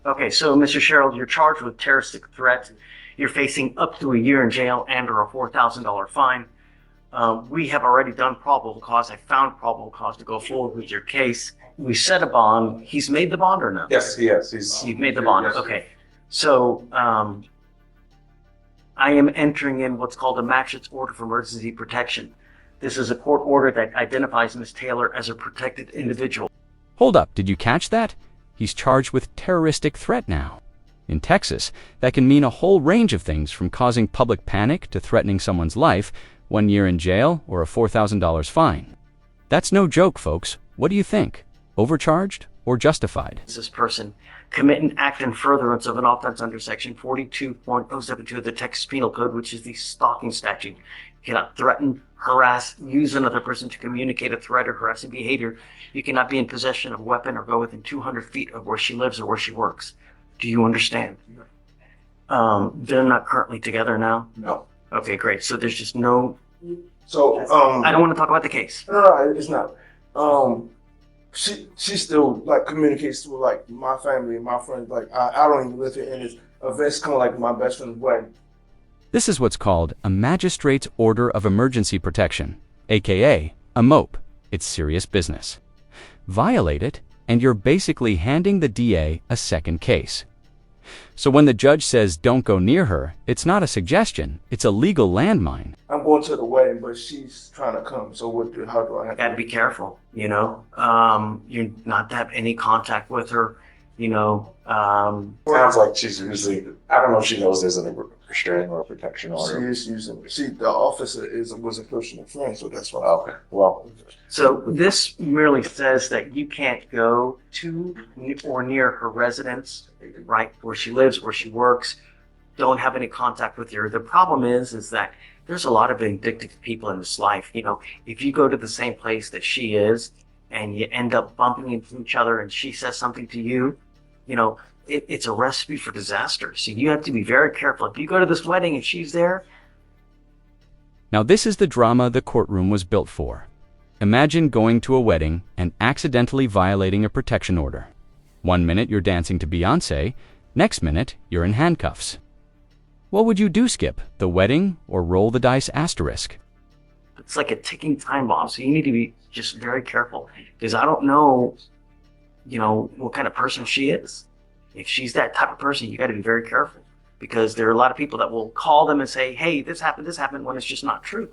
Okay, so Mr. Sherrill, you're charged with terroristic threat. You're facing up to a year in jail and or a $4,000 fine. We have already done probable cause. I found probable cause to go forward with your case. We set a bond. He's made the bond or no? Yes, he has. You've made the bond. Yes. Okay. So I am entering in what's called a magistrate's order for emergency protection. This is a court order that identifies Ms. Taylor as a protected individual. Hold up, did you catch that? He's charged with terroristic threat now. In Texas, that can mean a whole range of things from causing public panic to threatening someone's life, 1 year in jail, or a $4,000 fine. That's no joke, folks. What do you think? Overcharged or justified? This person commit an act in furtherance of an offense under section 42.072 of the Texas Penal Code, which is the stalking statute. You cannot threaten, harass, use another person to communicate a threat or harassing behavior. You cannot be in possession of a weapon or go within 200 feet of where she lives or where she works. Do you understand? They're not currently together now? No. Okay, great. So there's just no... So, I don't want to talk about the case. No, it's not. She still like communicates with like my family and my friends. Like I don't even live here, and it's events kind of like my best friend's wedding. This is what's called a magistrate's order of emergency protection, aka a MOPE. It's serious business. Violate it, and you're basically handing the DA a second case. So when the judge says don't go near her, it's not a suggestion, it's a legal landmine. I'm going to the wedding, but she's trying to come. So how do I have Got to be careful, you know. You're not to have any contact with her, you know. Sounds like she's usually, I don't know if she knows there's a restraining or a protection She order. is using. The officer was a personal friend, so that's why. Okay, well, So this merely says that you can't go to or near her residence, right, where she lives, where she works. Don't have any contact with her. The problem is that there's a lot of vindictive people in this life. You know, if you go to the same place that she is and you end up bumping into each other and she says something to you, you know, it's a recipe for disaster. So you have to be very careful. If you go to this wedding and she's there. Now this is the drama the courtroom was built for. Imagine going to a wedding and accidentally violating a protection order. 1 minute you're dancing to Beyonce, next minute you're in handcuffs. What would you do, Skip? The wedding or roll the dice asterisk? It's like a ticking time bomb. So you need to be just very careful because I don't know, you know, what kind of person she is. If she's that type of person, you got to be very careful because there are a lot of people that will call them and say, hey, this happened when it's just not true.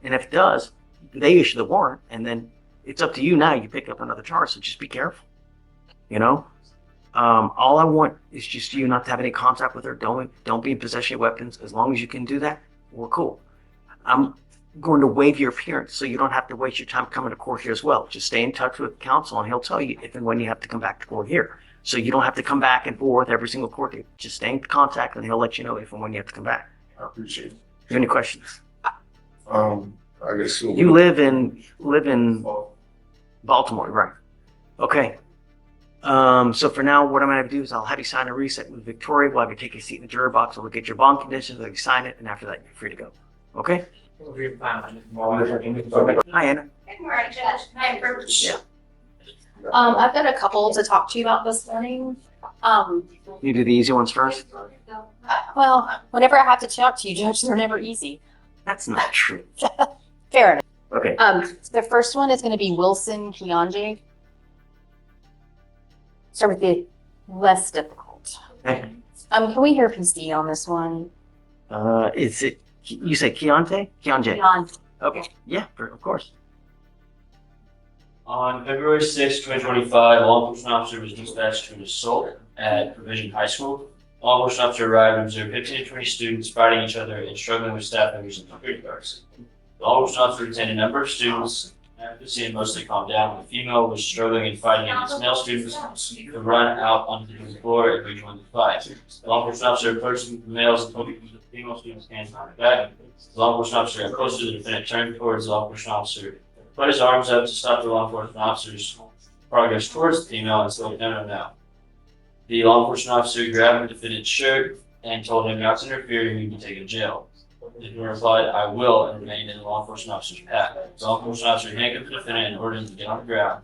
And if it does, they issue the warrant and then it's up to you now. You pick up another charge. So just be careful, you know? All I want is just you not to have any contact with her. Don't be in possession of weapons. As long as you can do that, we're cool. I'm going to waive your appearance so you don't have to waste your time coming to court here as well. Just stay in touch with counsel and he'll tell you if and when you have to come back to court here. So you don't have to come back and forth every single court date. Just stay in contact and he'll let you know if and when you have to come back. I appreciate it. You have any questions? I guess You live in Baltimore, right? Okay. So for now, what I'm going to do is I'll have you sign a reset with Victoria. We'll have you take a seat in the juror box. We'll look at your bond conditions. We'll sign it, and after that, you're free to go. Okay? Hi, Anna. Good morning, Judge. Hi, Bruce. Yeah. I've got a couple to talk to you about this morning. You do the easy ones first? Well, whenever I have to talk to you, Judge, they're never easy. That's not true. Fair enough. Okay. The first one is going to be Wilson Keonje. Start with the less difficult. Okay. Can we hear PC on this one? Is it, you say Keontae? Keontae. Keonje. Okay. Yeah, of course. On February 6, 2025, law enforcement officer was dispatched to an assault at Provision High School. Law enforcement officer arrived and observed 15 to 20 students fighting each other and struggling with staff members and security guards. The law enforcement officer detained a number of students. After the scene mostly calmed down, the female was struggling and fighting against male students to run out onto the floor and rejoin the fight. The law enforcement officer approached the males and told the female students' hands behind her back. The law enforcement officer got closer to the defendant, turned towards the law enforcement officer, put his arms up to stop the law enforcement officer's progress towards the female and said, no. The law enforcement officer grabbed the defendant's shirt and told him not to interfere and he'd be taken to jail. The defendant replied, I will, and remained in the law enforcement officer's path. The law enforcement officer handcuffed the defendant and ordered him to get on the ground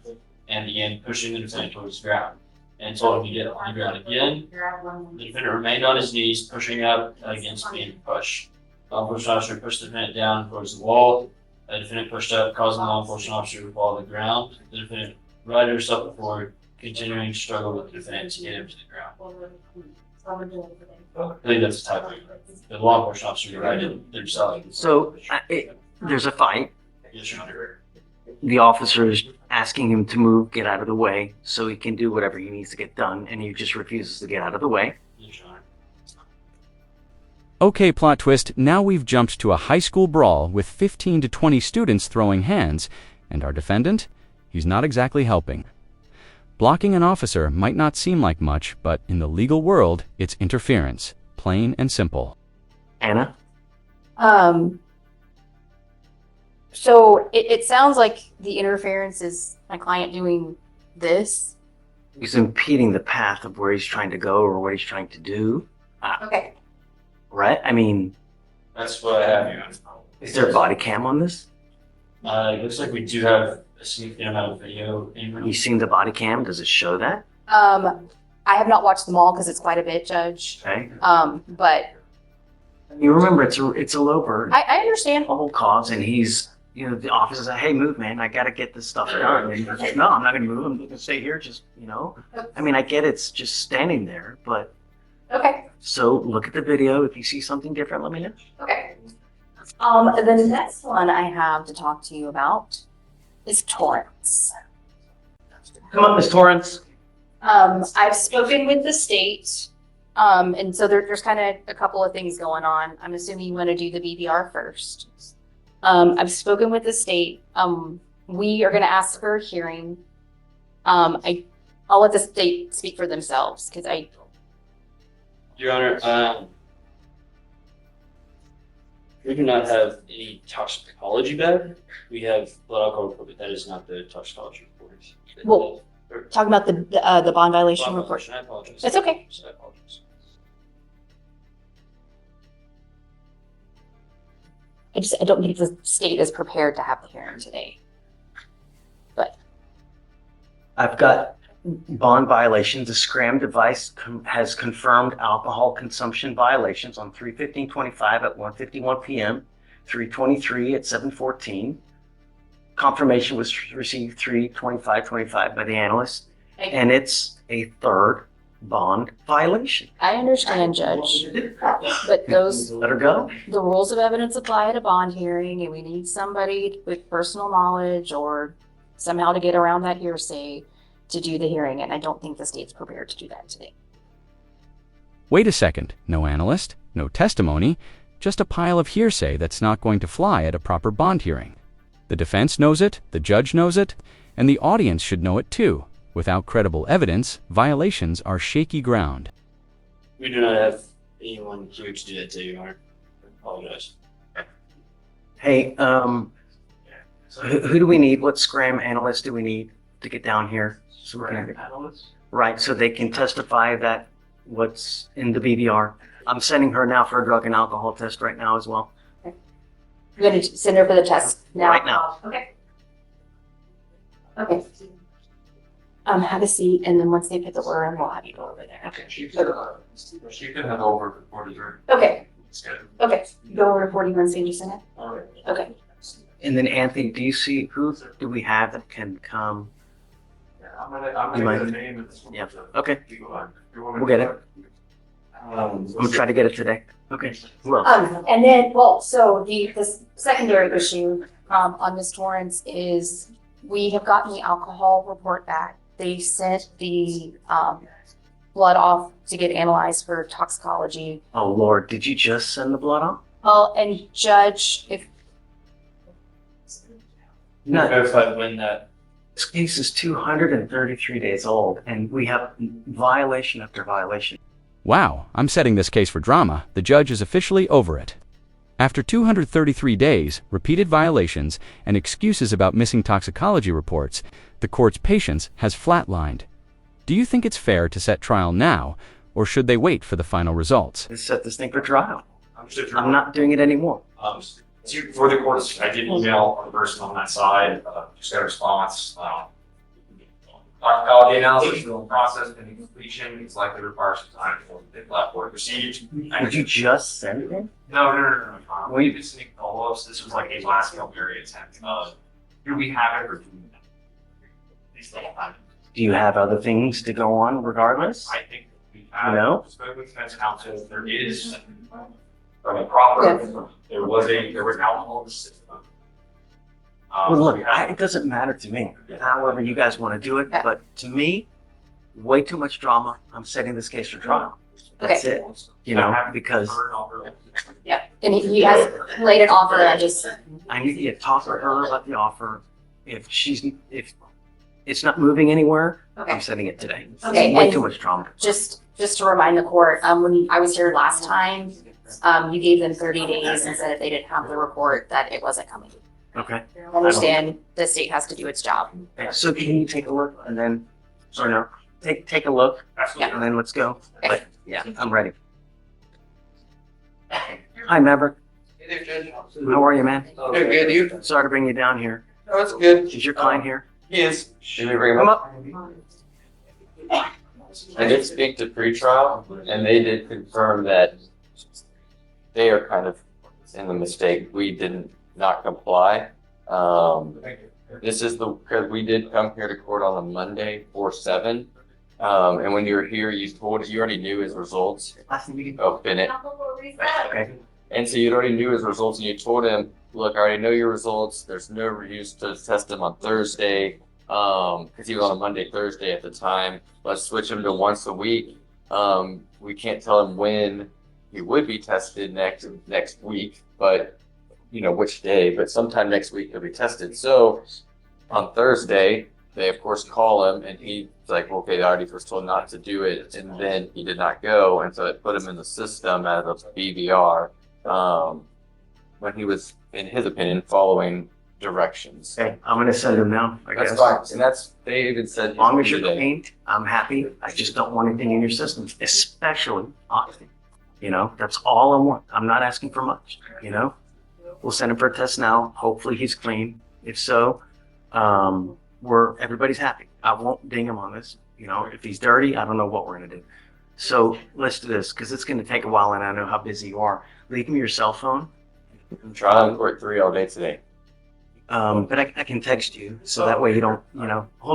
and began pushing the defendant towards the ground. and told him to get on the ground again. The defendant remained on his knees, pushing up against being pushed. The law enforcement officer pushed the defendant down towards the wall. The defendant pushed up, causing the law enforcement officer to fall to the ground. The defendant righted herself before continuing to struggle with the defendant to get him to the ground. I think that's the type of the law enforcement officer righted themselves. So there's a fight. Yes, Your Honor. The officer is asking him to move, get out of the way, so he can do whatever he needs to get done, and he just refuses to get out of the way. Yes, Your Honor. Okay, plot twist, now we've jumped to a high school brawl with 15 to 20 students throwing hands, and our defendant? He's not exactly helping. Blocking an officer might not seem like much, but in the legal world, it's interference, plain and simple. Anna? So it sounds like the interference is my client doing this. He's impeding the path of where he's trying to go or what he's trying to do. Okay. Right? I mean, That's what I have, Your Honor. is there a body cam on this? It looks like we do have a significant amount of video. You seen the body cam? Does it show that? I have not watched them all because it's quite a bit, Judge. Okay. But You remember, it's a low bird, I understand. a whole cause, and he's, the officer's like, hey, move, man, I gotta get this stuff done. And he's like, no, I'm not gonna move, I'm gonna stay here, I mean, I get it's just standing there, but, Okay. so look at the video. If you see something different, let me know. Okay. The next one I have to talk to you about is Torrance. Come on, Miss Torrance. I've spoken with the state, and so there's kind of a couple of things going on. I'm assuming you want to do the BBR first. I've spoken with the state. We are going to ask for a hearing. I'll let the state speak for themselves because Your Honor, we do not have any toxicology back. We have blood alcohol report, but that is not the toxicology report. Well, talking about the bond violation Bond report. violation, I apologize. That's okay. I apologize. I don't think the state is prepared to have the hearing today. But I've got bond violations. The Scram device has confirmed alcohol consumption violations on 3/15/25 at 1:51 p.m., 3/23 at 7:14. Confirmation was received 3/25/25 by the analyst, and it's a third bond violation. I understand, Judge, but Let her go. the rules of evidence apply at a bond hearing, and we need somebody with personal knowledge or somehow to get around that hearsay to do the hearing, and I don't think the state's prepared to do that today. Wait a second, no analyst, no testimony, just a pile of hearsay that's not going to fly at a proper bond hearing. The defense knows it, the judge knows it, and the audience should know it too. Without credible evidence, violations are shaky ground. We do not have anyone here to do that today, Your Honor. I apologize. Hey, who do we need? What Scram analyst do we need to get down here? So we can, right, so they can testify that what's in the BVR. I'm sending her now for a drug and alcohol test right now as well. You're going to send her for the test now? Right now. Okay. Okay. Have a seat, and then once they pick the order, we'll have you go over there. Okay. She can head over to 43. Okay. It's good. Okay. Go over to 41 Sandy Senate. All right. Okay. And then Anthony, do you see, who do we have that can come? Yeah, I'm gonna You get the mind? name and this one. Yeah, okay. You go on. You want me We'll to get do We'll try to get it today. Okay. Who else? And then, so the secondary issue on Ms. Torrance is we have gotten the alcohol report back. They sent the blood off to get analyzed for toxicology. Oh, Lord, did you just send the blood off? Well, and Judge, if No, Verify when that. this case is 233 days old, and we have violation after violation. Wow, I'm setting this case for drama. The judge is officially over it. After 233 days, repeated violations, and excuses about missing toxicology reports, the court's patience has flatlined. Do you think it's fair to set trial now, or should they wait for the final results? Let's set this thing for trial. it? I'm not doing it anymore. For the courts, I did email the person on that side, just got a response. Toxicology analysis still in process pending completion. It's likely requires some time before the lab board proceeds. Did you just send it in? No. We've been sending follow-ups. This was like a last Calgary attempt. Do we have it? These little items. Do you have other things to go on regardless? I think we have. No? Spoken with defense counsel. There is a proper. There was alcohol in the system. Well, look, we have- it doesn't matter to me, however you guys want to do it, Okay. but to me, way too much drama. I'm setting this case for trial. That's it, you know, because Yeah, and he has laid an offer. I just I need to talk to her about the offer. If it's not moving anywhere, I'm okay. setting it today. Okay, Way and- too much drama. Just to remind the court, when I was here last time, you gave them 30 days and said if they didn't have the report that it wasn't coming. Okay. I understand the state has to do its job. Okay, so can you take a look and then, you know, take a look Absolutely. and then let's go. Okay. But yeah, I'm ready. Hi, Maverick. Hey there, Judge. How are you, man? Good, good. You? Sorry to bring you down here. No, it's good. Is your client here? He is. Should we bring him Come up? up. I did speak to pretrial, and they did confirm that they are kind of in the mistake. We didn't not comply. This is because we did come here to court on a Monday, 4/7. And when you were here, you already knew his results. Last meeting. Oh, Bennett. Okay. And so you already knew his results, and you told him, look, I already know your results. There's no use to test him on Thursday, because he was on a Monday, Thursday at the time. Let's switch him to once a week. We can't tell him when he would be tested next week, but you know which day, but sometime next week he'll be tested. So on Thursday, they of course call him, and he's like, okay, I already was told not to do it, and then he did not go, and so it put him in the system as a BVR. When he was, in his opinion, following directions. Okay, I'm gonna send him now, I That's guess. fine, and they even said. As long as you're today. clean, I'm happy. I just don't want anything in your system, especially honesty. You know, that's all I want. I'm not asking for much, you know? We'll send him for a test now. Hopefully he's clean. If so, everybody's happy. I won't ding him on this. You know, if he's dirty, I don't know what we're gonna do. So let's do this, because it's gonna take a while and I know how busy you are. Leave me your cell phone. I'm trying to court 3 all day today. But I can text you, so that way you don't, you know, hold